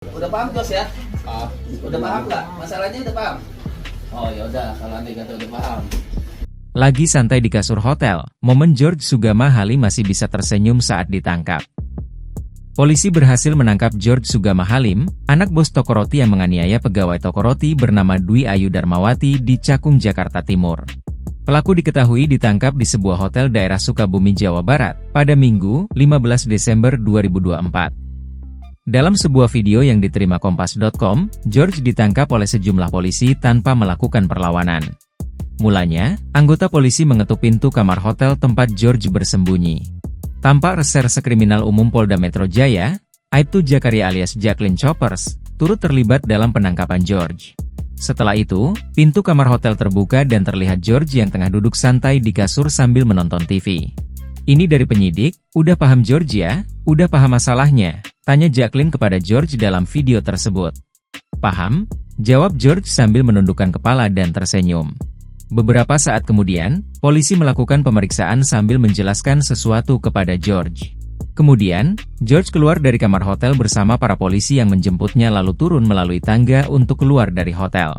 Udah paham Jos ya? Udah paham nggak? Masalahnya udah paham? Oh ya udah, kalau Anda kata udah paham. Lagi santai di kasur hotel, momen George Sugama Halim masih bisa tersenyum saat ditangkap. Polisi berhasil menangkap George Sugama Halim, anak bos toko roti yang menganiaya pegawai toko roti bernama Dwi Ayu Darmawati di Cakung, Jakarta Timur. Pelaku diketahui ditangkap di sebuah hotel daerah Sukabumi, Jawa Barat, pada Minggu, 15 Desember 2024. Dalam sebuah video yang diterima Kompas.com, George ditangkap oleh sejumlah polisi tanpa melakukan perlawanan. Mulanya, anggota polisi mengetuk pintu kamar hotel tempat George bersembunyi. Tampak Reserse Kriminal Umum Polda Metro Jaya, Aibtu Jakaria alias Jacqueline Choppers, turut terlibat dalam penangkapan George. Setelah itu, pintu kamar hotel terbuka dan terlihat George yang tengah duduk santai di kasur sambil menonton TV. Ini dari penyidik, udah paham George ya? Udah paham masalahnya? Tanya Jacqueline kepada George dalam video tersebut. Paham? Jawab George sambil menundukkan kepala dan tersenyum. Beberapa saat kemudian, polisi melakukan pemeriksaan sambil menjelaskan sesuatu kepada George. Kemudian, George keluar dari kamar hotel bersama para polisi yang menjemputnya lalu turun melalui tangga untuk keluar dari hotel.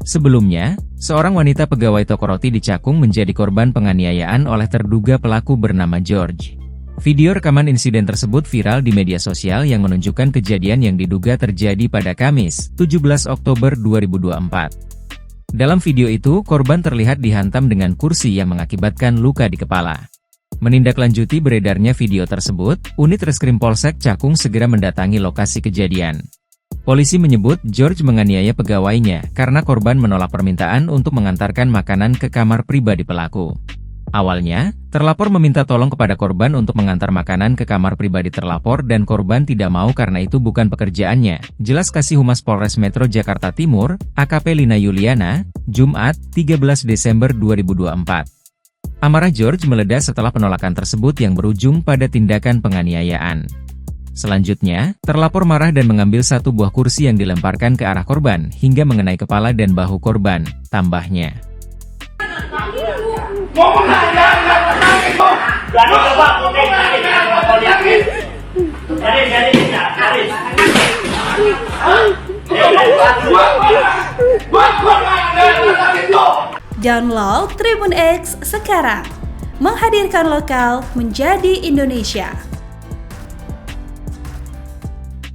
Sebelumnya, seorang wanita pegawai toko roti di Cakung menjadi korban penganiayaan oleh terduga pelaku bernama George. Video rekaman insiden tersebut viral di media sosial yang menunjukkan kejadian yang diduga terjadi pada Kamis, 17 Oktober 2024. Dalam video itu, korban terlihat dihantam dengan kursi yang mengakibatkan luka di kepala. Menindaklanjuti beredarnya video tersebut, unit Reskrim Polsek Cakung segera mendatangi lokasi kejadian. Polisi menyebut George menganiaya pegawainya karena korban menolak permintaan untuk mengantarkan makanan ke kamar pribadi pelaku. Awalnya, terlapor meminta tolong kepada korban untuk mengantar makanan ke kamar pribadi terlapor dan korban tidak mau karena itu bukan pekerjaannya, jelas Kasih Humas Polres Metro Jakarta Timur, AKP Lina Yuliana, Jumat, 13 Desember 2024. Amarah George meledak setelah penolakan tersebut yang berujung pada tindakan penganiayaan. Selanjutnya, terlapor marah dan mengambil satu buah kursi yang dilemparkan ke arah korban hingga mengenai kepala dan bahu korban, tambahnya. Download Tribun X sekarang, menghadirkan lokal menjadi Indonesia.